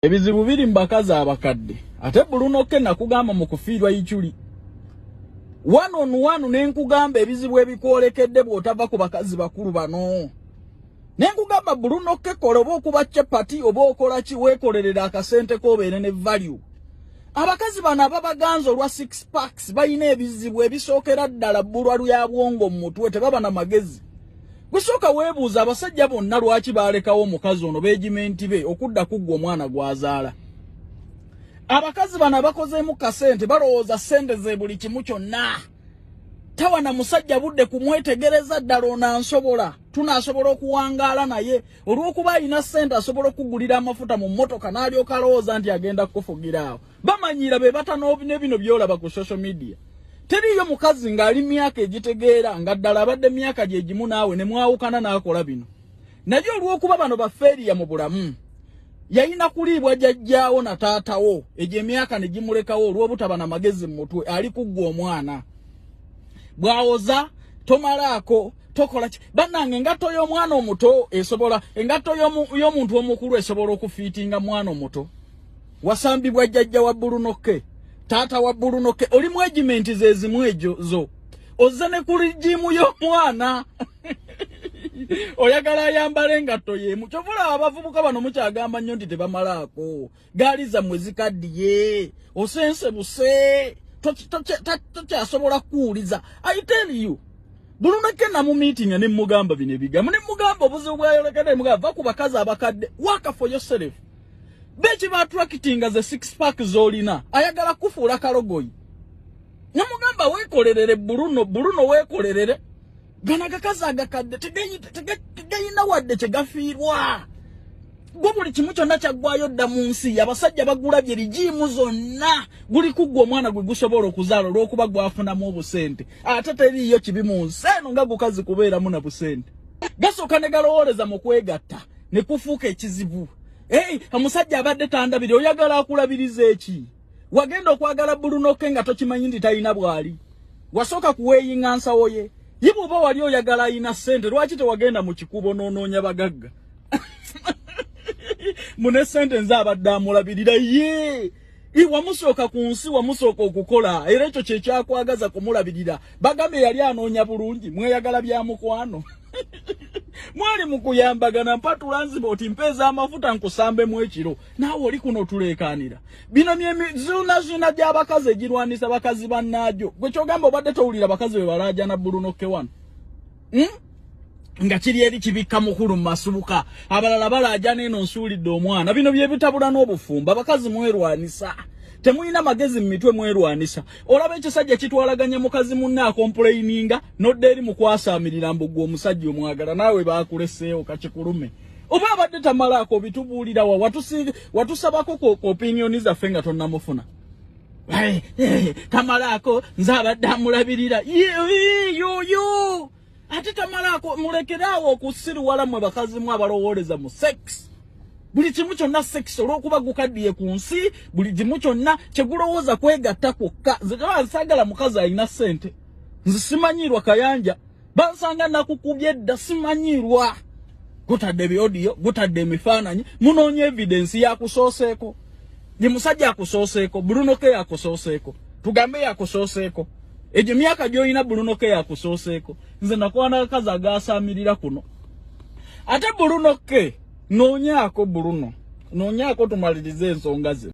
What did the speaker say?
Ebizibu biri mbakazi abakadde. Ate Bruno ke nakugamba mu kufiirwa ichuli. One on one nenkugamba ebizibu ebikwolekedde bw'otava ku bakazi bakulu bano. Nenkugamba Bruno ke kola oba okuba chapati oba okola ki weekolerera akasente k'obeere ne value. Abakazi bano ababaganza olwa 6 packs balina ebizibu ebisookera ddala bbulwa lya bwongo mu mutwe tebaba na magezi. Gusooka weebuuza abasajja bonna lwaki baalekawo omukazi ono beegimenti be okudda kuggwa omwana gwazaala. Abakazi bano abakozeemu kasente balowooza ssente ze buli kimu kyonna. Tawa na musajja budde kumwetegereza ddala onansobola. Tunaasobola okuwangaala naye olw'okuba alina ssente asobola okugulira amafuta mu mmotoka n'alyoka alowooza nti agenda kukufugira awo. Bamanyiira be batanoobine bino byolaba ku social media. Teriyo mukazi ng'ali myaka egitegeera nga ddala abadde myaka gye gimu naawe ne mwawukana n'akola bino. Naye olw'okuba bano bafeeriya mu bulamu yalina kuliibwa jjajjaawo na taatawo egyo emyaka ne gimulekawo olw'obutaba na magezi mu mutwe ali kuggwa omwana. Bwawoza tomalaako tokola ki bannange engatto y'omwana omuto esobola engatto y'omuntu omukulu esobola okufiitinga mwana omuto. Wasambibwa jjajja wa Bruno ke taata wa Bruno ke oli mwegimenti zezimu ejo zo ozze ne ku ligimu y'omwana oyagala ayambale engatto y'emu kyovula abavubuka bano mukyagamba nnyo nti tebamalaako gaali zammwe zikaddiye osense buse tokyasobola kuwuliza. I tell you Bruno ke na mu meeting ne mugamba bino ebigambo ne mugamba obuzibu bwayolekede mugamba ku bakazi abakadde work for yourself. Bechi ba attracting as a 6 pack zolina ayagala kufuula kalogoyi. Namugamba weekolerere Bruno weekolerere gana gakazi agakadde tegayina wadde kyegafiirwa. Gwe buli kimu kyonna kyaggwayo dda mu nsi abasajja bagula bye ligimu zonna guli kuggwa omwana gwe gusobola okuzaala olw'okuba gwafunamu obusente ate teriiyo kibi mu nsi eno nga gukazi kubeeramu na busente. Gasooka ne galowooleza mu kwegatta ne kufuuka ekizibu. Omusajja abadde tandabire oyagala akulabiriza eki? Wagenda okwagala Bruno ke nga tokimanyi nti talina bwali. Wasooka kuweeyinga nsawo ye. Ye bw'oba wali oyagala ayina ssente lwaki tewagenda mu kikubo n'onoonya bagagga? Mune ssente nze abadde amulabirira ye. Wamusooka ku nsi wamusooka okukola era ekyo kye kyakwagaza kumulabirira. Bagambe yali anoonya bulungi mweyagala bya mukwano. Mwali mukuyambagana mpatula nziba oti mpeza amafuta nkusambe mu ekiro naawe oli kuno tuleekaanira. Bino zina gy'abakazi egirwanisa bakazi bannaajo. Gwe kyogamba obadde towulira bakazi be balaaja na Bruno ke wano. Nga kiri eri kibikka mukulu mu masubuka abalala balaaja n'eno nsuulidde omwana. Bino bye bitabula n'obufumba abakazi mwerwanisa. Temuyina magezi mu mitwe mwerwanisa. Olaba ekisajja kitwalaganya mukazi munne akomplaininga nodde eri mukwasaamirira mbugwa omusajja omwagala naawe baakuleseewo kakikulume. Oba abadde tamalaako bitubuulira wa watusabako ku opinioni zaffe nga tonnamufuna. Tamalaako nze abadde amulabirira yo ate tamalaako mulekeraawo okusiruwala mmwe bakazi mwe abalowooleza mu sex. Buli kimu kyonna sex olw'okuba gukaddiye ku nsi buli kimu kyonna kyegulowooza kwegatta kwokka. Nze tebansagala mukazi alina ssente. Nze simanyirwa kayanja bansanga nakukubye dda simanyirwa. Gutadde ebyodiyo gutadde emifaananyi munoonya evidence yakusooseeko. Ye musajja akusooseeko Bruno ke yakusooseeko tugambe yakusooseeko egyo myaka gy'olina Bruno ke yakusooseeko. Nze nakwana akazi agaasaamirira kuno ate Bruno ke noonyaako tumalirize ensonga ze.